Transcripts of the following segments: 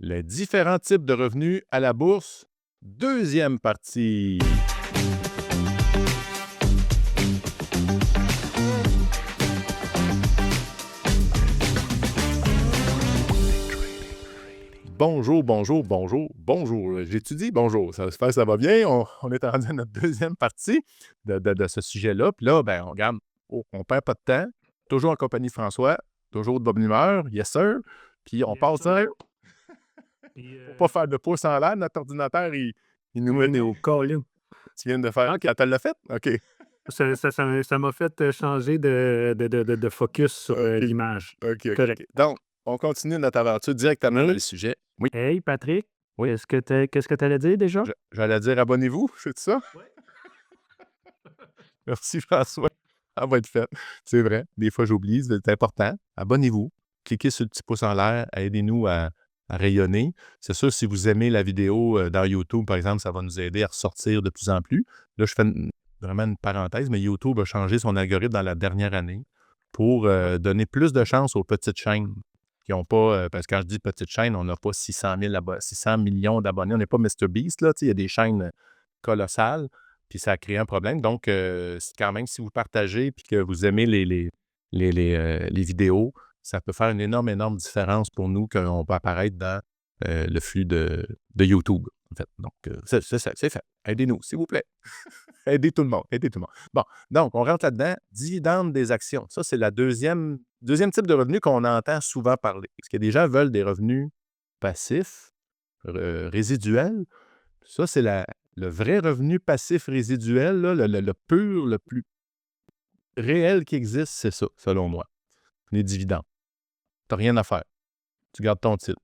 Les différents types de revenus à la bourse, deuxième partie. Bonjour, bonjour, bonjour, bonjour. J'ai-tu dit bonjour? J'espère que ça va bien. On est rendu à notre deuxième partie de ce sujet-là. Puis là, ben, on regarde, on perd pas de temps. Toujours en compagnie de François, toujours de bonne humeur, yes sir. Puis on Yes, passe sir. Pour pas faire de pouce en l'air, notre ordinateur, il nous met on est au call-in. Tu viens de faire. OK. Ah, tu l'as fait? OK. Ça m'a fait changer de focus sur OK. l'image. OK. Correct. Donc, on continue notre aventure directement dans le sujet. Oui. Hey, Patrick, Oui. qu'est-ce que tu allais dire déjà? J'allais dire abonnez-vous, c'est ça? Oui. Merci François. Ça va être fait. C'est vrai. Des fois, j'oublie, c'est important. Abonnez-vous. Cliquez sur le petit pouce en l'air. Aidez-nous à rayonner. C'est sûr, si vous aimez la vidéo dans YouTube, par exemple, ça va nous aider à ressortir de plus en plus. Là, je fais vraiment une parenthèse, mais YouTube a changé son algorithme dans la dernière année pour donner plus de chance aux petites chaînes qui n'ont pas... parce que quand je dis petites chaînes, on n'a pas 600 millions d'abonnés. On n'est pas MrBeast, là. Il y a des chaînes colossales. Puis ça a créé un problème. Donc, c'est quand même, si vous partagez et que vous aimez les vidéos, ça peut faire une énorme différence pour nous qu'on peut apparaître dans le flux de YouTube, en fait. Donc, c'est fait. Aidez-nous, s'il vous plaît. Aidez tout le monde. Bon, donc, on rentre là-dedans. Dividendes des actions. Ça, c'est la deuxième type de revenu qu'on entend souvent parler. Parce que des gens veulent des revenus passifs, résiduels. Ça, c'est le vrai revenu passif résiduel, là, le pur, le plus réel qui existe, c'est ça, selon moi. Les dividendes. Tu n'as rien à faire. Tu gardes ton titre.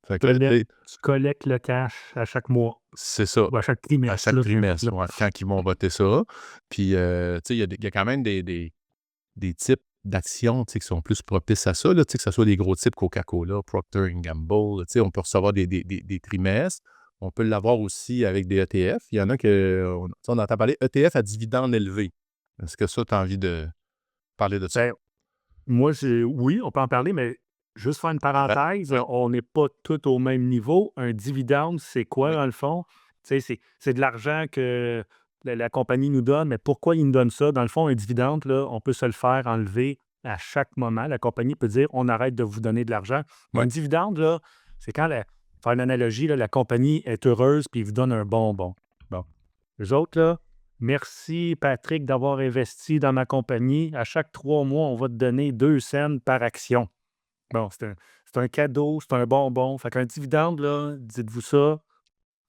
Fait que Tu collectes le cash à chaque mois. C'est ça. Ou à chaque trimestre. À chaque trimestre, ouais, quand ils vont voter ça. Puis, tu sais, il y a quand même des types d'actions qui sont plus propices à ça, là, que ce soit des gros types Coca-Cola, Procter Gamble. On peut recevoir des trimestres. On peut l'avoir aussi avec des ETF. Il y en a que, on entend parler ETF à dividendes élevés. Est-ce que ça, tu as envie de parler de ça? Ben, moi, oui, on peut en parler, mais juste faire une parenthèse, on n'est pas tous au même niveau. Un dividende, c'est quoi, Oui. dans le fond? Tu sais, c'est de l'argent que la compagnie nous donne, mais pourquoi ils nous donnent ça? Dans le fond, un dividende, là, on peut se le faire enlever à chaque moment. La compagnie peut dire, on arrête de vous donner de l'argent. Ouais. Un dividende, là, c'est quand, faire une analogie, là, la compagnie est heureuse puis ils vous donnent un bonbon. Bon. Les autres, là, merci, Patrick, d'avoir investi dans ma compagnie. À chaque 3 mois, on va te donner 2 cents par action. Bon, c'est un cadeau, c'est un bonbon. Fait qu'un dividende, là, dites-vous ça,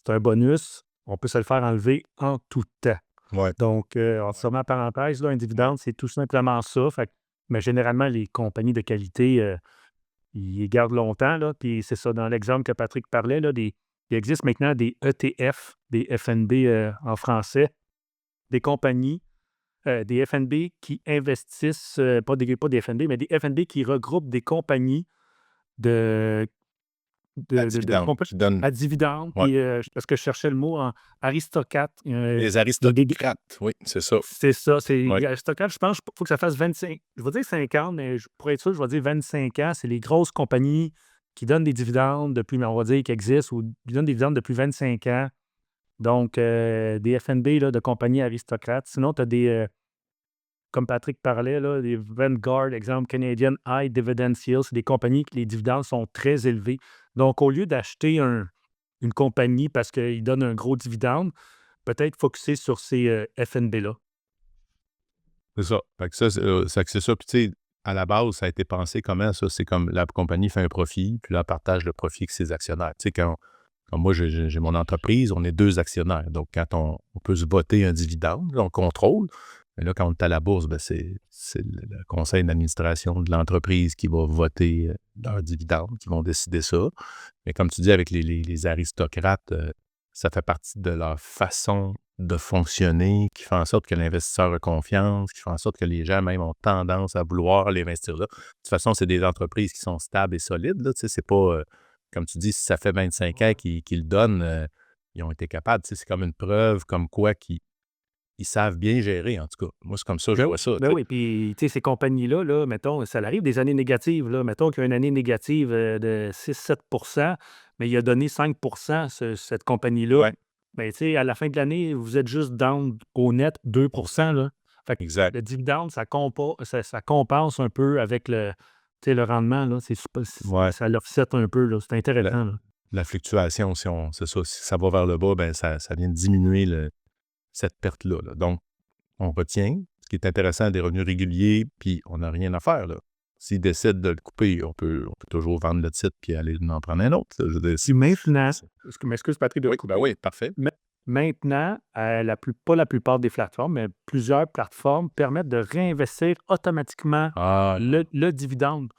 c'est un bonus. On peut se le faire enlever en tout temps. Ouais. Donc, on se remet en parenthèse, là, un dividende, c'est tout simplement ça. Fait mais généralement, les compagnies de qualité, ils les gardent longtemps. Là, puis c'est ça, dans l'exemple que Patrick parlait, là, il existe maintenant des ETF, des FNB en français, des compagnies, des FNB qui investissent, pas des FNB, mais des FNB qui regroupent des compagnies de Dividendes, qui donnent. à dividendes. Ouais. Puis, parce que je cherchais le mot en aristocrate. Les aristocrates, oui, c'est ça. C'est ça, c'est Ouais. aristocrate, je pense qu'il faut que ça fasse 25, je vais dire 50, mais pour être sûr, je vais dire 25 ans. C'est les grosses compagnies qui donnent des dividendes depuis, mais on va dire, qui existent ou qui donnent des dividendes depuis 25 ans. Donc, des FNB là, de compagnies aristocrates. Sinon, tu as des, comme Patrick parlait, là, des Vanguard, exemple, Canadian High Dividend Yield, c'est des compagnies que les dividendes sont très élevés. Donc, au lieu d'acheter une compagnie parce qu'ils donnent un gros dividende, peut-être focusser sur ces FNB-là. C'est ça. Fait que ça, c'est ça. Puis, tu sais, à la base, ça a été pensé comment, ça? C'est comme la compagnie fait un profit, puis là, elle partage le profit avec ses actionnaires. Tu sais, quand moi, j'ai mon entreprise, on est 2 actionnaires. Donc, quand on peut se voter un dividende, là, on contrôle. Mais là, quand on est à la bourse, ben, c'est le conseil d'administration de l'entreprise qui va voter leur dividende, qui vont décider ça. Mais comme tu dis, avec les aristocrates, ça fait partie de leur façon de fonctionner, qui fait en sorte que l'investisseur a confiance, qui fait en sorte que les gens même ont tendance à vouloir l'investir là. De toute façon, c'est des entreprises qui sont stables et solides. Là, tu sais, c'est pas, comme tu dis, si ça fait 25 ans qu'ils le donnent, ils ont été capables. Tu sais, c'est comme une preuve comme quoi qu'ils ils savent bien gérer, en tout cas. Moi, c'est comme ça que je Ben vois ça, ben oui, puis tu sais, ces compagnies-là, là, mettons, ça arrive des années négatives, là. Mettons qu'il y a une année négative, de 6-7, mais il a donné 5 cette compagnie-là. Ouais, Ben, tu sais, à la fin de l'année, vous êtes juste down au net 2 là. Fait que exact. le dividende, ça compense un peu avec tu sais, le rendement, là. Ouais. Ça l'offset un peu, là. C'est La intéressant, là. la fluctuation, c'est ça, si ça va vers le bas, ben ça vient diminuer cette perte-là, là. Donc, on retient. Ce qui est intéressant, des revenus réguliers, puis on n'a rien à faire, là. S'ils décident de le couper, on peut toujours vendre le titre puis aller en prendre un autre, là. Je veux dire, Puis maintenant, c'est m'excuse Patrick de te oui, ben couper. oui, parfait. Maintenant, pas la plupart des plateformes, mais plusieurs plateformes permettent de réinvestir automatiquement Ah, le dividende.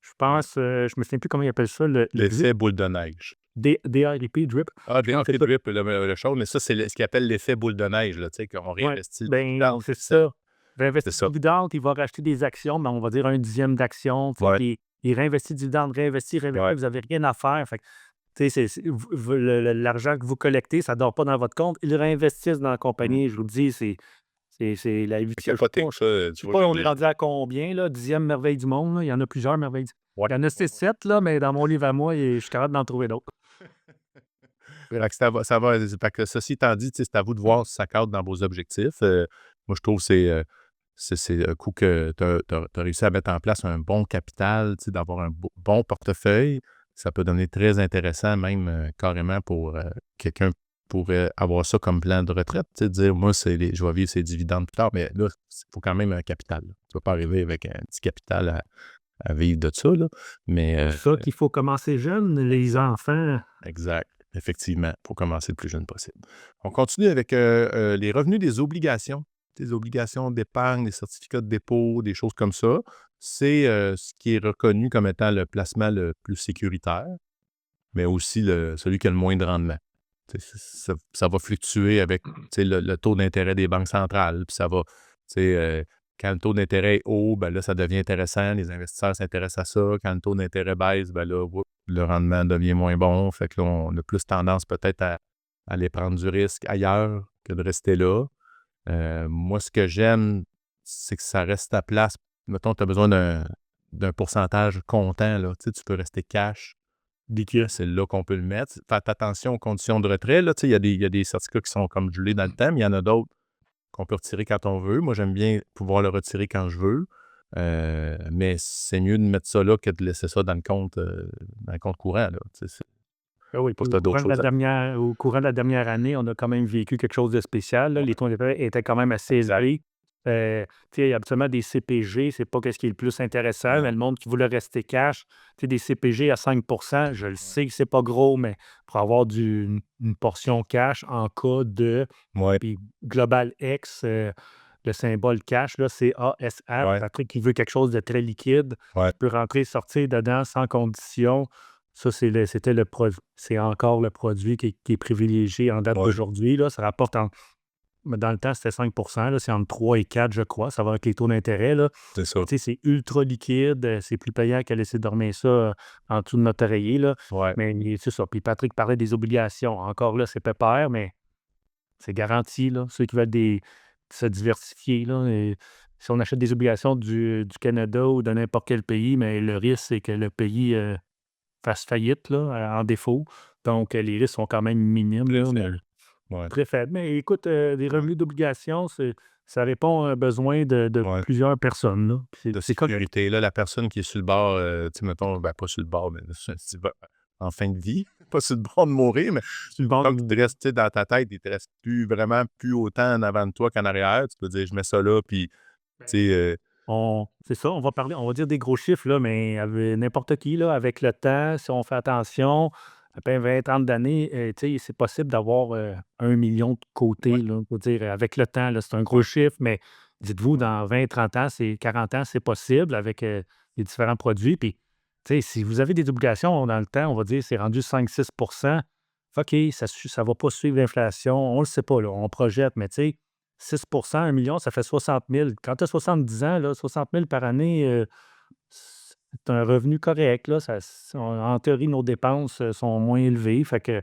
Je pense, je me souviens plus comment ils appellent ça, le drip, l'effet boule de neige. DRIP, drip. Ah, Je pense que OK, c'est ça. drip, le chose, mais ça, c'est ce qu'ils appellent l'effet boule de neige, là, tu sais, qu'on Ouais, réinvestit le ben, dividende, c'est puis ça ça. c'est Réinvestit le ça. dividende, il va racheter des actions, mais on va dire un dixième d'action, tu sais, Ouais, puis il réinvestit le dividende, réinvestit, réinvestit, ouais. vous avez rien à faire. Fait que, tu sais, l'argent que vous collectez, ça ne dort pas dans votre compte. Ils réinvestissent dans la Mmh. compagnie. Je vous le dis, c'est la C'est huitième. capoté ça, Je tu sais vois, pas, je on est l'ai rendu à combien, là? 10e merveille du monde, là? Il y en a plusieurs merveilles. ouais. Il y en a 6-7, là, mais dans mon livre à moi, je suis capable d'en trouver d'autres. Fait que ça va fait que ceci étant dit, tu sais, c'est à vous de voir si ça cadre dans vos objectifs. Moi, je trouve que c'est un coup que tu as réussi à mettre en place un bon capital, tu sais, d'avoir un bon portefeuille. Ça peut devenir très intéressant même, carrément pour, quelqu'un pourrait avoir ça comme plan de retraite, tu sais, dire: «Moi, je vais vivre ces dividendes plus tard», mais là, il faut quand même un capital, là. Tu vas pas arriver avec un petit capital à vivre de ça, là, mais, Pour ça qu'il faut commencer jeune, les enfants. exact. Effectivement, il faut commencer le plus jeune possible. On continue avec les revenus des obligations. Des obligations d'épargne, des certificats de dépôt, des choses comme ça. C'est ce qui est reconnu comme étant le placement le plus sécuritaire, mais aussi celui qui a le moins de rendement. Tu sais, ça va fluctuer avec tu sais, le taux d'intérêt des banques centrales. Puis ça va, tu sais, quand le taux d'intérêt est haut, ben là, ça devient intéressant. Les investisseurs s'intéressent à ça. Quand le taux d'intérêt baisse, ben là, le rendement devient moins bon. Fait que là, on a plus tendance peut-être à aller prendre du risque ailleurs que de rester là. Moi, ce que j'aime, c'est que ça reste à place. Mettons, tu as besoin d'un pourcentage comptant, là. Tu sais, tu peux rester cash. Liquide. C'est là qu'on peut le mettre. Faites attention aux conditions de retrait, là. Tu sais, il y a des certificats qui sont comme gelés dans le temps, mais il y en a d'autres qu'on peut retirer quand on veut. Moi, j'aime bien pouvoir le retirer quand je veux. Mais c'est mieux de mettre ça là que de laisser ça dans le compte courant, là. Tu sais, c'est Ah oui, pas puis que tu as d'autres choses à au courant de la dernière année, on a quand même vécu quelque chose de spécial, là. ouais, Les taux d'intérêt étaient quand même assez exact. élevés. Tu sais, habituellement, des CPG, c'est pas ce qui est le plus intéressant, mais Non. le monde qui voulait rester cash, tu sais, des CPG à 5 je le Ouais. sais que c'est pas gros, mais pour avoir une portion cash en cas de Ouais, puis Global X, le symbole cash, là, c'est ASR. ouais, Patrick, qui veut quelque chose de très liquide, ouais, tu peux rentrer, sortir dedans sans condition. Ça, c'est encore le produit qui est privilégié en date ouais, d'aujourd'hui, là. Ça rapporte mais dans le temps, c'était 5 là, c'est entre 3 et 4, je crois. Ça va avec les taux d'intérêt, là. c'est ça. Tu sais, c'est ultra liquide, c'est plus payant qu'à laisser dormir ça, en dessous de notre oreiller, là. Ouais, Mais c'est ça. Puis Patrick parlait des obligations. Encore là, c'est pépère, mais c'est garanti, là. Ceux qui veulent se diversifier, là, et si on achète des obligations du Canada ou de n'importe quel pays, mais le risque, c'est que le pays, fasse faillite, là, en défaut. Donc, les risques sont quand même minimes, très là, mais faible. Ouais, très faibles. Mais écoute, des ouais, revenus d'obligation, ça répond à un besoin de ouais. plusieurs personnes, là. Puis De c'est correct. sécurité. Là, la personne qui est sur le bord, tu sais, mettons, ben, pas sur le bord, mais en fin de vie, pas sur le bord de mourir, mais Sur le bord donc il te reste, tu sais, dans ta tête, il te reste plus autant en avant de toi qu'en arrière. Tu peux dire: «Je mets ça là», puis, tu sais, C'est ça, on va dire des gros chiffres, là, mais avec n'importe qui, là, avec le temps, si on fait attention, après 20-30 d'années, tu sais, c'est possible d'avoir, 1 000 000 de côté, ouais, là. Je veux dire, avec le temps, là, c'est un gros ouais, chiffre, mais dites-vous, dans 20-30 ans, c'est 40 ans, c'est possible avec, les différents produits. Puis, tu sais, si vous avez des obligations dans le temps, on va dire, c'est rendu 5-6. OK, ça va pas suivre l'inflation, on le sait pas, là, on projette, mais tu sais, 6 1 million, ça fait 60 000. Quand tu as 70 ans, là, 60 000 par année, c'est un revenu correct, là. En théorie, nos dépenses, sont moins élevées, fait que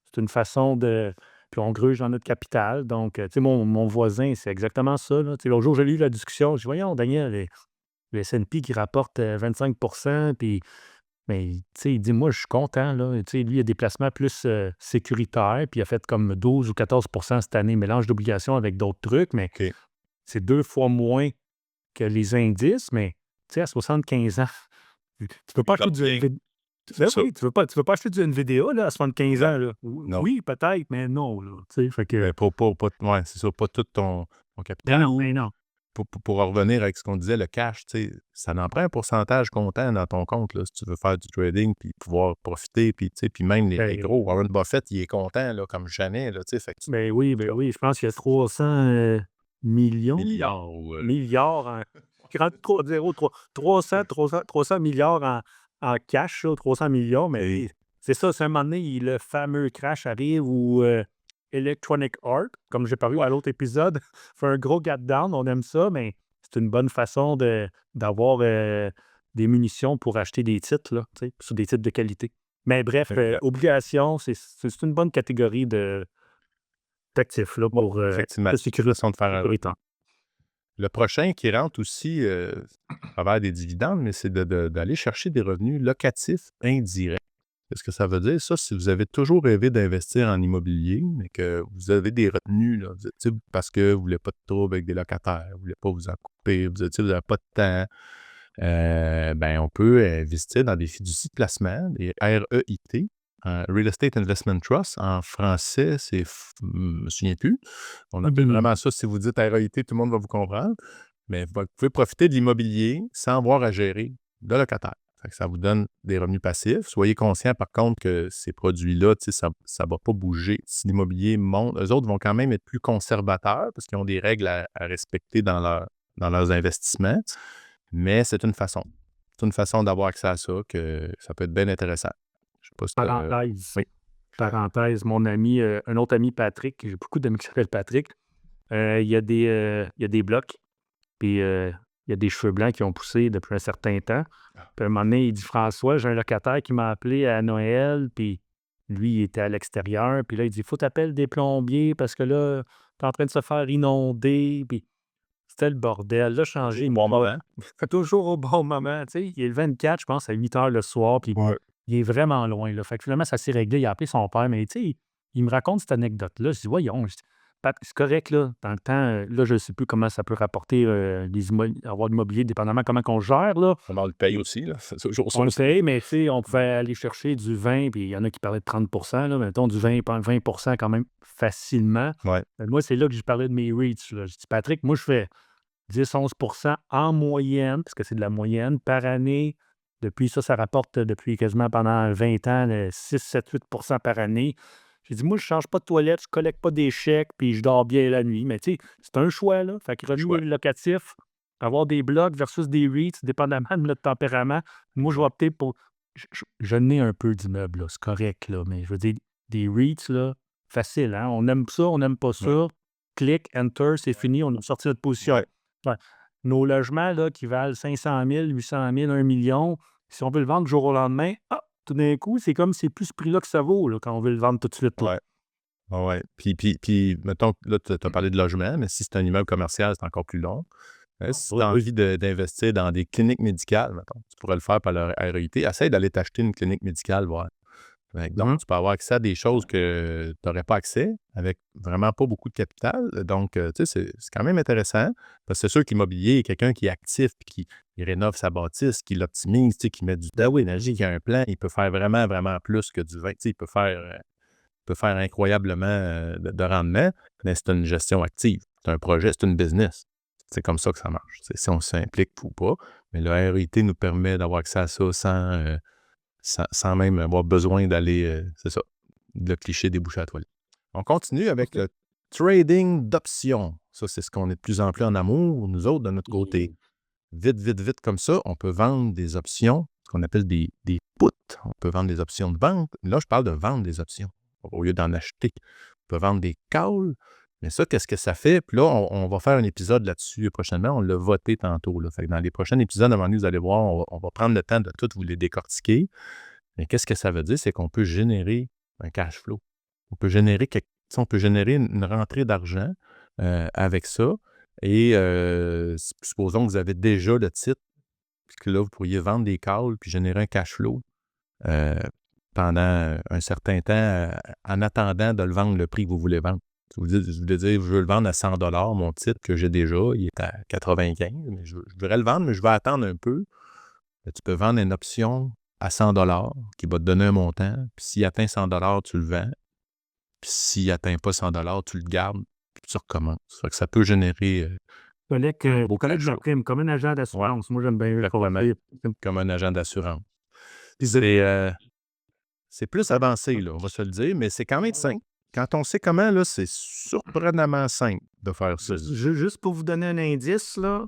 c'est une façon de puis on gruge dans notre capital. Donc, tu sais, mon voisin, c'est exactement ça, là. Tu sais, l'autre jour, j'ai eu la discussion. Je dis: «Voyons, Daniel, le S&P qui rapporte 25 puis mais tu sais, il dit: «Moi, je suis content, là». Tu sais, lui, il a des placements plus sécuritaires, puis il a fait comme 12 ou 14 cette année, mélange d'obligations avec d'autres trucs, mais OK. c'est 2 fois moins que les indices. Mais tu sais, à 75 ans, tu peux pas acheter porte du bien. NVIDIA. C'est Ben ça. oui, tu veux pas acheter du NVIDIA, là, à 75 Non, ans, là. non. Oui, peut-être, mais non, là, tu sais, fait que Ben, pas ouais, c'est ça, pas tout ton capital. non, mais non. Pour en revenir avec ce qu'on disait, le cash, tu sais, ça en prend un pourcentage comptant dans ton compte, là, si tu veux faire du trading puis pouvoir profiter, puis tu sais, puis même les Ben gros, Warren Buffett, il est content, là, comme jamais, là, tu sais, fait que tu ben oui, je pense qu'il y a 300 millions? milliards ou, Milliards en grand 300 milliards en cash, là, 300 millions, mais et tu sais, c'est ça, c'est un moment donné, le fameux crash arrive où, Electronic Arts, comme j'ai parlé à l'autre épisode, fait un gros gap down, on aime ça, mais c'est une bonne façon d'avoir, des munitions pour acheter des titres, là, tu sais, sur des titres de qualité. Mais bref, exact. obligations, c'est une bonne catégorie d'actifs, là, Ouais, pour, effectivement, de c'est une façon de faire un sécurité. le prochain qui rentre aussi, à travers des dividendes, mais c'est d'aller chercher des revenus locatifs indirects. Qu'est-ce que ça veut dire? Ça, si vous avez toujours rêvé d'investir en immobilier, mais que vous avez des retenus, là, tu sais, parce que vous ne voulez pas de trouble avec des locataires, vous ne voulez pas vous en couper, tu sais, vous n'avez pas de temps, ben, on peut investir dans des fiducies de placement, des REIT, Real Estate Investment Trust. En français, je ne me souviens plus. On appelle vraiment ça, si vous dites REIT, tout le monde va vous comprendre. Mais vous pouvez profiter de l'immobilier sans avoir à gérer de locataires. Fait que ça vous donne des revenus passifs. Soyez conscient, par contre, que ces produits-là, tu sais, ça ne va pas bouger. Si l'immobilier monte, eux autres vont quand même être plus conservateurs parce qu'ils ont des règles à respecter dans leurs investissements. Mais c'est une façon. C'est une façon d'avoir accès à ça que ça peut être bien intéressant. Je sais pas si Parenthèse, oui. parenthèse, mon ami, un autre ami Patrick, j'ai beaucoup d'amis qui s'appellent Patrick, il y a des blocs, puis il y a des cheveux blancs qui ont poussé depuis un certain temps. Puis à un moment donné, il dit: «François, j'ai un locataire qui m'a appelé à Noël», puis lui, il était à l'extérieur, puis là, il dit: «Faut t'appeler des plombiers parce que là, tu en train de se faire inonder», puis c'était le bordel. Là, changé, il me Bon parle moment. toujours au bon moment, tu sais. Il est le 24, je pense, à 8 heures le soir, puis Ouais. il est vraiment loin, là. Fait que finalement, ça s'est réglé. Il a appelé son père, mais tu sais, il me raconte cette anecdote-là. Je dis: «Voyons», je dis: «Pat, c'est correct, là, dans le temps, là, je ne sais plus comment ça peut rapporter, avoir de l'immobilier, dépendamment comment qu'on gère, là. On le paye aussi, là. C'est toujours ça On le aussi. paye, mais tu sais, on pouvait aller chercher du 20, puis il y en a qui parlaient de 30 là, mettons du 20 quand même facilement. Ouais. Moi, c'est là que je parlais de mes REITs, là. Je dis: «Patrick, moi, je fais 10-11 en moyenne, parce que c'est de la moyenne, par année. Depuis ça rapporte depuis quasiment pendant 20 ans, 6-7-8 par année. J'ai dit: «Moi, je change pas de toilette, je collecte pas des chèques, puis je dors bien la nuit». Mais tu sais, c'est un choix, là. Fait que Choix. revenu locatif, avoir des blocs versus des REITs, dépendamment de notre tempérament. Moi, je vais opter pour. Je n'ai un peu d'immeubles, là, c'est correct, là, mais je veux dire, des REITs, là, facile, hein? On aime ça, on n'aime pas Ouais. ça. Clic, enter, c'est fini, on a sorti notre position. Ouais. Ouais. Nos logements là, qui valent 500 000, 800 000, 1 million, si on veut le vendre du jour au lendemain, tout d'un coup, c'est comme c'est plus ce prix-là que ça vaut là, quand on veut le vendre tout de suite. Là. Ouais. Ouais. Puis mettons que là, tu as parlé de logement, mais si c'est un immeuble commercial, c'est encore plus long. Si tu Oui, as oui. envie d'investir dans des cliniques médicales, mettons, tu pourrais le faire par le REIT. Essaye d'aller t'acheter une clinique médicale, voir. Fait que donc, Mhm. tu peux avoir accès à des choses que tu n'aurais pas accès avec vraiment pas beaucoup de capital. Donc, tu sais, c'est quand même intéressant. Parce que c'est sûr que l'immobilier, quelqu'un qui est actif, puis qui il rénove sa bâtisse, qui l'optimise, tu sais, qui met du temps, énergie, qui a un plan, il peut faire vraiment, vraiment plus que du 20. Tu sais, il peut faire incroyablement de rendement, mais c'est une gestion active. C'est un projet, c'est une business. C'est comme ça que ça marche. C'est si on s'implique ou pas. Mais le REIT nous permet d'avoir accès à ça sans même avoir besoin d'aller, c'est ça, le cliché des bouchées à la toilette. On continue avec OK. le trading d'options. Ça, c'est ce qu'on est de plus en plus en amour, nous autres, de notre côté. Vite, vite, vite, comme ça, on peut vendre des options, ce qu'on appelle des puts. On peut vendre des options de vente. Là, je parle de vendre des options au lieu d'en acheter. On peut vendre des calls. Mais ça, qu'est-ce que ça fait? Puis là, on va faire un épisode là-dessus prochainement. On l'a voté tantôt. Là. Fait que dans les prochains épisodes, à un moment donné, vous allez voir, on va prendre le temps de tout vous les décortiquer. Mais qu'est-ce que ça veut dire? C'est qu'on peut générer un cash flow. On peut générer on peut générer une rentrée d'argent avec ça. Et supposons que vous avez déjà le titre, puis que là, vous pourriez vendre des calls puis générer un cash flow pendant un certain temps en attendant de le vendre le prix que vous voulez vendre. Vous voulez dire, je veux le vendre à 100 mon titre que j'ai déjà, il est à 95, mais je voudrais le vendre, mais je vais attendre un peu. Tu peux vendre une option à 100 qui va te donner un montant, puis s'il atteint 100 tu le vends, puis s'il n'atteint pas 100 tu le gardes, puis tu recommences. Ça fait que ça peut générer Collecte de la prime, comme un agent d'assurance. Moi, j'aime bien le exactement, comme un agent d'assurance. C'est plus avancé, là, on va se le dire, mais c'est quand même simple. Quand on sait comment, là, c'est surprenamment simple de faire ça. Juste pour vous donner un indice, là,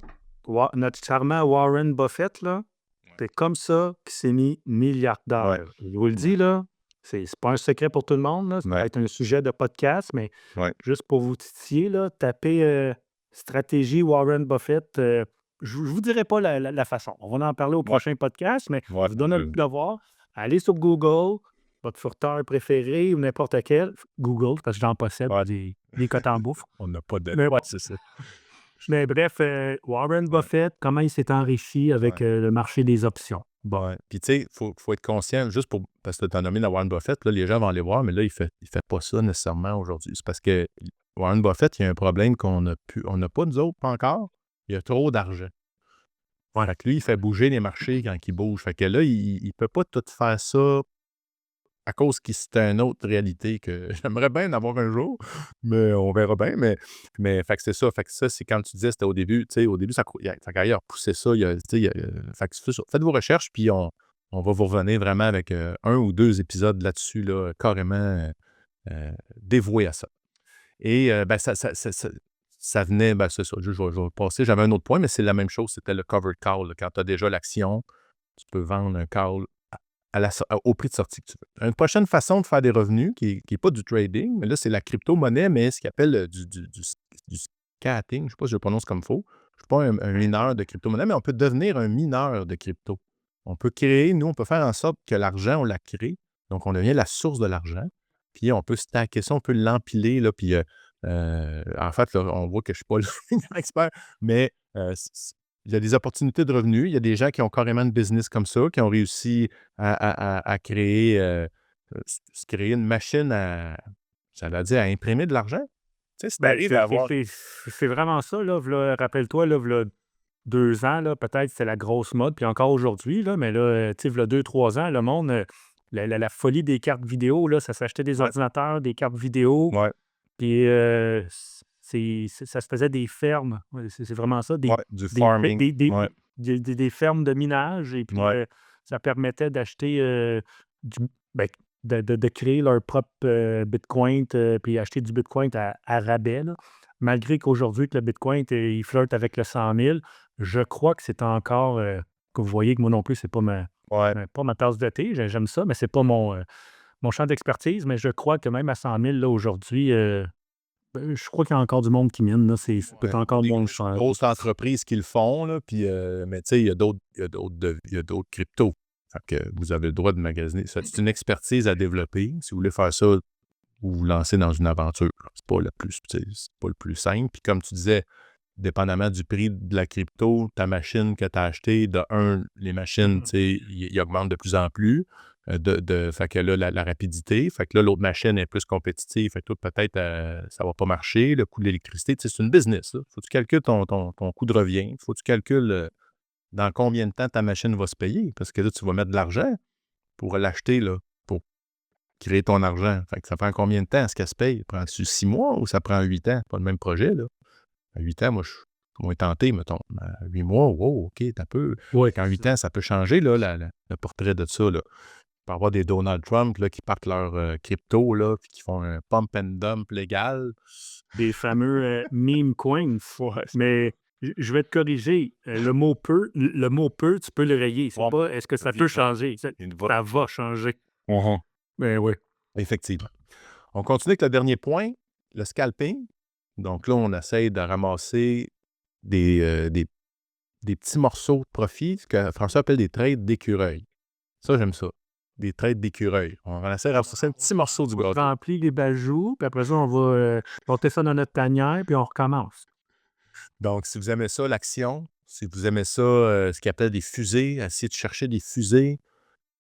notre charmant Warren Buffett, là, c'est comme ça qu'il s'est mis milliardaire. Ouais. Je vous le dis, là, c'est pas un secret pour tout le monde, là. Ça va être un sujet de podcast, mais juste pour vous titiller, là, tapez stratégie Warren Buffett. Je vous dirai pas la façon. On va en parler au prochain podcast, mais je vous donne le devoir. Allez sur Google, votre furteur préféré ou n'importe quel. Google, parce que j'en possède des cotes en bouffe. On n'a pas de... Mais bon. c'est ça. Mais bref, Warren Buffett, comment il s'est enrichi avec le marché des options. Bon. Puis, tu sais, il faut être conscient, juste pour, parce que tu as nommé la Warren Buffett, là, les gens vont aller voir, mais là, il ne fait pas ça nécessairement aujourd'hui. C'est parce que Warren Buffett, il y a un problème qu'on n'a pas, nous autres, pas encore. Il y a trop d'argent. Fait que lui, il fait bouger les marchés quand il bouge. Fait que là, il ne peut pas tout faire ça à cause que c'est une autre réalité que j'aimerais bien en avoir un jour, mais on verra bien. Mais fait que c'est ça. Fait que ça, c'est quand tu disais, c'était au début, tu sais, au début, sa carrière poussait ça. Fait que c'est ça. Faites vos recherches, puis on va vous revenir vraiment avec un ou deux épisodes là-dessus, là, carrément dévoués à ça. Et ça venait, c'est ça, je vais passer. J'avais un autre point, mais c'est la même chose, c'était le covered call. Là. Quand tu as déjà l'action, tu peux vendre un call au prix de sortie que tu veux. Une prochaine façon de faire des revenus, qui n'est pas du trading, mais là, c'est la crypto-monnaie, mais ce qu'ils appelle du scatting, je ne sais pas si je le prononce comme il faut. Je ne suis pas un mineur de crypto-monnaie, mais on peut devenir un mineur de crypto. On peut créer, nous, on peut faire en sorte que l'argent, on la crée. Donc, on devient la source de l'argent. Puis, on peut stacker ça, on peut l'empiler, là, puis en fait, là, on voit que je ne suis pas le expert, mais il y a des opportunités de revenus. Il y a des gens qui ont carrément une business comme ça, qui ont réussi à créer une machine à imprimer de l'argent. Tu sais, c'est vraiment ça. Là, rappelle-toi, là, 2 ans, là, peut-être c'était la grosse mode, puis encore aujourd'hui, là, mais là, tu sais, 2-3 ans, le monde, la folie des cartes vidéo, là, ça s'achetait des ordinateurs, des cartes vidéo. Puis ça se faisait des fermes. C'est vraiment ça. Du farming. Des fermes de minage. Et puis ça permettait d'acheter de créer leur propre Bitcoin, puis acheter du Bitcoin à rabais. Là. Malgré qu'aujourd'hui, que le Bitcoin, il flirte avec le 100 000, je crois que c'est encore... que vous voyez que moi non plus, c'est pas ma tasse de thé. J'aime ça, mais c'est pas mon champ d'expertise. Mais je crois que même à 100 000, là, aujourd'hui... je crois qu'il y a encore du monde qui mine. Là. C'est peut-être encore moins cher. Grosses entreprises qui le font, là, puis, mais tu sais, il y a d'autres cryptos. Fait que vous avez le droit de magasiner. C'est une expertise à développer. Si vous voulez faire ça, vous vous lancez dans une aventure. C'est pas le plus simple. Puis comme tu disais, dépendamment du prix de la crypto, ta machine que tu as achetée, les machines, tu sais, ils augmentent de plus en plus. Fait que là, la rapidité. Fait que là, l'autre machine est plus compétitive. Fait que toi, peut-être, ça va pas marcher. Le coût de l'électricité, tu sais, c'est une business. Il faut que tu calcules ton coût de revient. Il faut que tu calcules dans combien de temps ta machine va se payer. Parce que là, tu vas mettre de l'argent pour l'acheter, là, pour créer ton argent. Fait que ça prend combien de temps? Est-ce qu'elle se paye? Prend-tu 6 mois ou ça prend 8 ans? Pas le même projet, là. À 8 ans, moi, je suis moins tenté, mettons. À 8 mois, wow, OK, t'as peu. Qu'en 8 ans, ça peut changer, là, le portrait de ça, là. Il peut y avoir des Donald Trump là, qui partent leur crypto, là, puis qui font un pump and dump légal. Des fameux meme coins. Mais je vais te corriger. Le mot peut, tu peux le rayer. C'est pas est-ce que ça peut changer? Ça va changer. Ben oui. Effectivement. On continue avec le dernier point, le scalping. Donc là, on essaie de ramasser des petits morceaux de profit, ce que François appelle des trades d'écureuil. Ça, j'aime ça. des têtes d'écureuil. On essaie de ramasser un petit morceau du On gâteau. remplit les bajoux, puis après ça, on va porter ça dans notre tanière, puis on recommence. Donc, si vous aimez ça, l'action, si vous aimez ça, ce qu'ils appellent des fusées, essayez de chercher des fusées,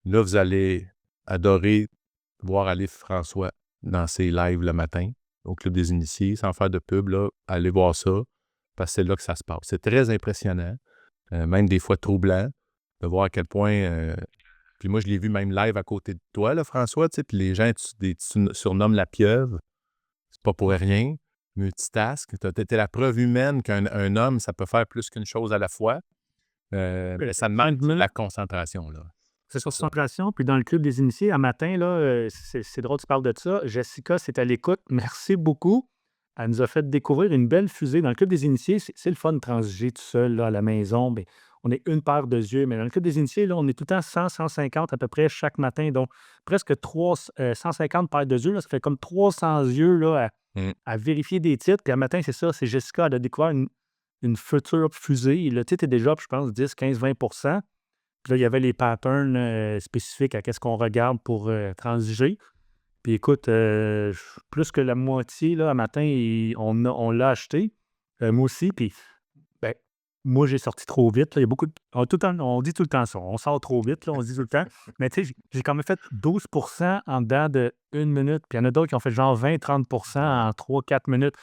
là, vous allez adorer voir aller François dans ses lives le matin au Club des Initiés, sans faire de pub, là, allez voir ça, parce que c'est là que ça se passe. C'est très impressionnant, même des fois troublant, de voir à quel point... puis moi, je l'ai vu même live à côté de toi, là, François, tu sais, puis les gens, tu surnommes la pieuvre, c'est pas pour rien, multitask. Tu as la preuve humaine qu'un homme, ça peut faire plus qu'une chose à la fois. Mais ça demande de la concentration, là. C'est concentration. Puis dans le Club des Initiés, un matin, là, c'est drôle que tu parles de ça. Jessica, c'est à l'écoute. Merci beaucoup. Elle nous a fait découvrir une belle fusée. Dans le Club des Initiés, c'est le fun de transiger tout seul là, à la maison. Bien, on est une paire de yeux. Mais dans le Club des Initiés, là, on est tout le temps 100, 150 à peu près chaque matin. Donc, presque 150 paires de yeux. Là, ça fait comme 300 yeux là, Mm. à vérifier des titres. Puis un matin, c'est ça. C'est Jessica, elle a découvert une future fusée. Et le titre est déjà, je pense, 10, 15, 20 Puis là, il y avait les patterns spécifiques à qu'est-ce qu'on regarde pour transiger. Puis écoute, plus que la moitié, là, un matin, on l'a acheté. Moi aussi. Puis, ben, moi, j'ai sorti trop vite. Là. Il y a beaucoup on dit tout le temps ça. On sort trop vite, là, on se dit tout le temps. Mais tu sais, j'ai quand même fait 12 en dedans de 1 minute. Puis il y en a d'autres qui ont fait genre 20-30 en 3-4 minutes.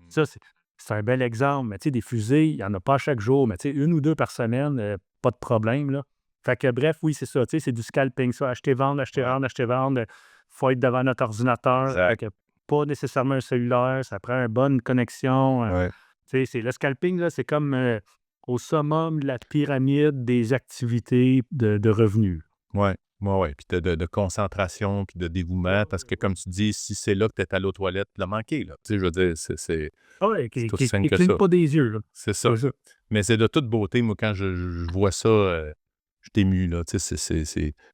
Ça, c'est un bel exemple. Mais tu sais, des fusées, il n'y en a pas à chaque jour. Mais tu sais, 1 ou 2 par semaine, pas de problème, là. Fait que bref, oui, c'est ça. Tu sais, c'est du scalping, ça. Acheter, vendre, acheter, Ouais. vendre, acheter, vendre. Faut être devant notre ordinateur. Exact. Fait que pas nécessairement un cellulaire. Ça prend une bonne connexion. Ouais. Tu sais, le scalping, là, c'est comme au summum de la pyramide des activités de revenus. Ouais. Puis de concentration, puis de dévouement, parce que comme tu dis, si c'est là que tu es allé aux toilettes, tu l'as manqué, là. Tu sais, je veux dire, c'est Ah ouais, c'est qui aussi simple que cligne ça. pas des yeux, là. C'est ça. C'est ça. Mais c'est de toute beauté, moi, quand je vois ça, je suis ému, là. Tu sais,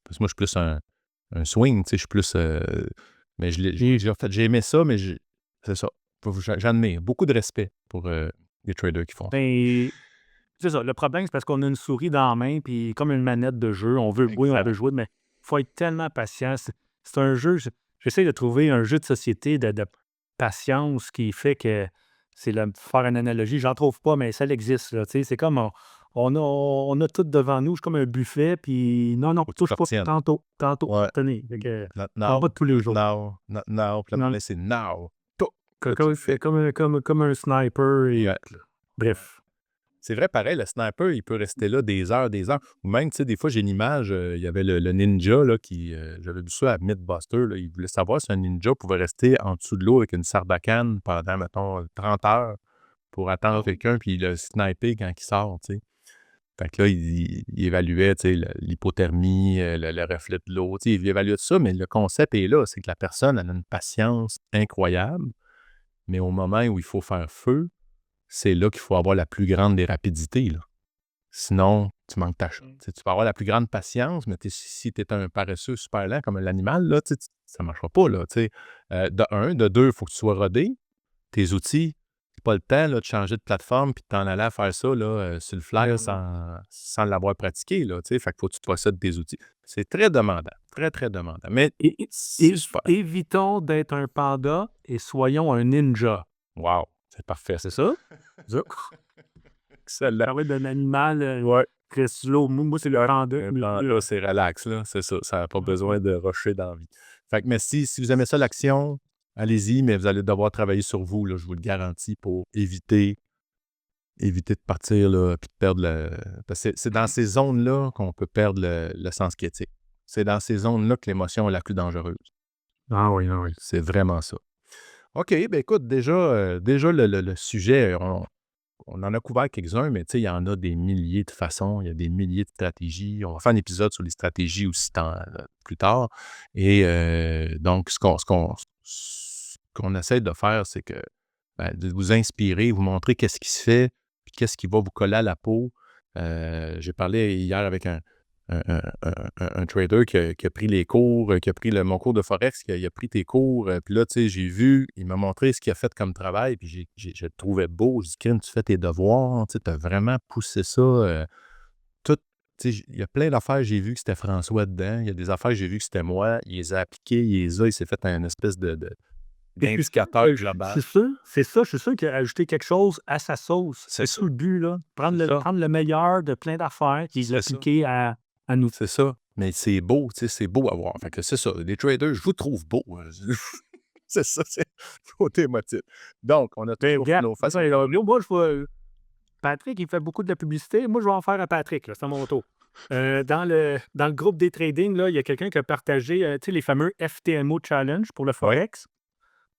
parce que moi, je suis plus un swing, tu sais, je suis plus... mais j'ai aimé ça, mais c'est ça. J'admire. Beaucoup de respect pour les traders qui font ça. Ben, c'est ça. Le problème, c'est parce qu'on a une souris dans la main, puis comme une manette de jeu, on veut jouer, mais il faut être tellement patient. C'est un jeu, j'essaie de trouver un jeu de société de patience qui fait que faire une analogie, j'en trouve pas, mais ça existe, là, tu sais, c'est comme on a tout devant nous, c'est comme un buffet, puis non, Faut que tu touche pas, t'abstiennes. tantôt, Ouais. tenez, fait que, Not combat now, de tous les jours. not now. Puis Non, là, c'est now. Là, tu comme, le fais. comme un sniper, et Ouais. bref. C'est vrai, pareil, le sniper, il peut rester là des heures, des heures. Ou même, tu sais, des fois, j'ai une image, il y avait le ninja, là, qui... j'avais vu ça à Mythbuster, là, il voulait savoir si un ninja pouvait rester en dessous de l'eau avec une sarbacane pendant, mettons, 30 heures pour attendre quelqu'un, puis le sniper quand il sort, tu sais. Fait que là, il évaluait, tu sais, l'hypothermie, le reflet de l'eau, tu sais, il évaluait tout ça, mais le concept est là, c'est que la personne, elle a une patience incroyable, mais au moment où il faut faire feu, c'est là qu'il faut avoir la plus grande des rapidités, là. Sinon, tu manques ta chance. Tu sais, tu peux avoir la plus grande patience, mais si tu es un paresseux super lent comme l'animal, là, tu sais, ça ne marchera pas, là, tu sais. De un. De deux, il faut que tu sois rodé. Tes outils, c'est pas le temps là, de changer de plateforme puis de t'en aller à faire ça là, sur le fly là, sans l'avoir pratiqué, là, tu sais. Fait qu'il faut que tu te possèdes des outils. C'est très demandant, très, très demandant. Mais c'est super. Évitons d'être un panda et soyons un ninja. Wow, c'est parfait, C'est ça? excellent. Parler d'un animal Ouais. très slow. Moi, c'est le random. Là, c'est relax, là, c'est ça. Ça n'a pas besoin de rusher dans la vie. Fait que, mais si vous aimez ça, l'action, allez-y, mais vous allez devoir travailler sur vous, là, je vous le garantis, pour éviter de partir, là, puis de perdre parce que c'est dans ces zones-là qu'on peut perdre le sens critique. C'est dans ces zones-là que l'émotion est la plus dangereuse. Ah oui, ah oui. C'est vraiment ça. OK, ben écoute, déjà le sujet, on en a couvert quelques-uns, mais tu sais, il y en a des milliers de façons, il y a des milliers de stratégies. On va faire un épisode sur les stratégies aussi plus tard. Et donc, ce qu'on essaie de faire, c'est que de vous inspirer, vous montrer qu'est-ce qui se fait, puis qu'est-ce qui va vous coller à la peau. J'ai parlé hier avec un trader qui a pris les cours, qui a pris mon cours de Forex, qui a pris tes cours. Puis là, tu sais, j'ai vu, il m'a montré ce qu'il a fait comme travail, puis je le trouvais beau. Je dis, Crime, tu fais tes devoirs, tu sais, as vraiment poussé ça. Tout, il y a plein d'affaires, j'ai vu que c'était François dedans. Il y a des affaires, j'ai vu que c'était moi. Il les a appliquées, il s'est fait un espèce d'indicateur global. C'est ça, je suis sûr qu'il a ajouté quelque chose à sa sauce. C'est C'est ça. ça le but, là. C'est ça. Prendre le meilleur de plein d'affaires puis C'est ça. l'appliquer à nous. C'est ça. Mais c'est beau, c'est beau à voir. Fait que c'est ça. Les traders, je vous trouve beau. C'est ça, c'est le côté émotif. Donc, on a toujours Regarde, nos faces. moi, je vois Patrick, il fait beaucoup de la publicité. Moi, je vais en faire à Patrick, là, c'est à mon tour. Dans le groupe des trading, là, il y a quelqu'un qui a partagé tu sais, les fameux FTMO Challenge pour le Forex.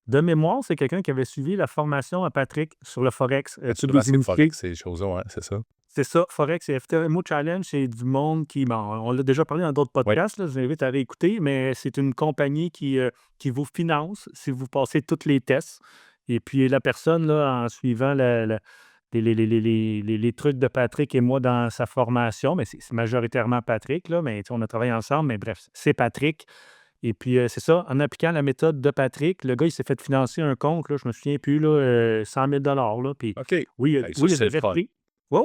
De mémoire, c'est quelqu'un qui avait suivi la formation à Patrick sur le Forex. Tu dois essayer de Forex, ces choses-là, c'est ça. C'est ça, Forex et FTMO Challenge, c'est du monde qui, bon, on l'a déjà parlé dans d'autres podcasts, là, je vous invite à réécouter, mais c'est une compagnie qui vous finance si vous passez tous les tests. Et puis la personne, là, en suivant les trucs de Patrick et moi dans sa formation, mais c'est majoritairement Patrick, là, mais tu sais, on a travaillé ensemble, mais bref, c'est Patrick. Et puis, c'est ça, en appliquant la méthode de Patrick, le gars, il s'est fait financer un compte, là, je me souviens plus, là, 100 000 là, puis OK. oui, Hey, ça, c'est le fun.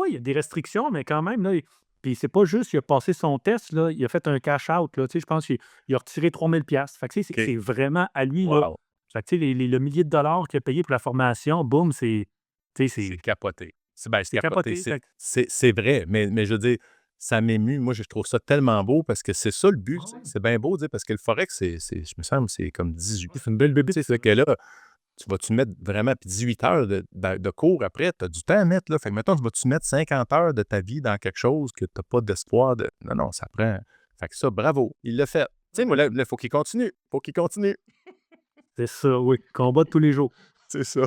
il y a des restrictions, mais quand même, là, puis c'est pas juste, il a passé son test, là, il a fait un cash-out, là, tu sais, je pense qu'il a retiré 3 000 Fait que, tu sais, OK. c'est vraiment à lui, là. Wow. Fait que, tu sais, le millier de dollars qu'il a payé pour la formation, boum, tu sais, C'est capoté. C'est capoté. capoté. Fait que C'est vrai, mais je veux dire, ça m'émue. Moi, je trouve ça tellement beau parce que c'est ça le but. Tu sais. C'est bien beau, tu sais, parce que le Forex, je me semble, c'est comme 18. c'est une belle bébé. Tu sais, c'est que là, tu vas-tu mettre vraiment, puis 18 heures de cours après, tu as du temps à mettre, là. Fait que, mettons, vas-tu mettre 50 heures de ta vie dans quelque chose que tu n'as pas d'espoir de. Non, ça prend. Fait que ça, bravo, il l'a fait. Tu sais, moi, là, il faut qu'il continue. Faut qu'il continue. C'est ça, oui. Combat de tous les jours. C'est ça.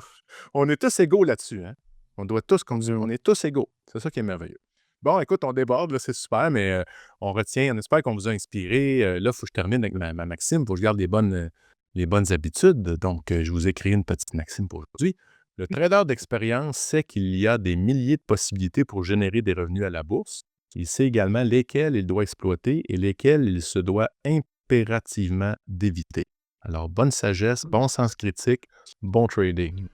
On est tous égaux là-dessus, hein? On doit tous continuer. On est tous égaux. C'est ça qui est merveilleux. Bon, écoute, on déborde, là, c'est super, mais on retient, on espère qu'on vous a inspiré. Là, il faut que je termine avec ma maxime, il faut que je garde les bonnes habitudes. Donc, je vous ai créé une petite maxime pour aujourd'hui. Le trader d'expérience sait qu'il y a des milliers de possibilités pour générer des revenus à la bourse. Il sait également lesquelles il doit exploiter et lesquelles il se doit impérativement d'éviter. Alors, bonne sagesse, bon sens critique, bon trading.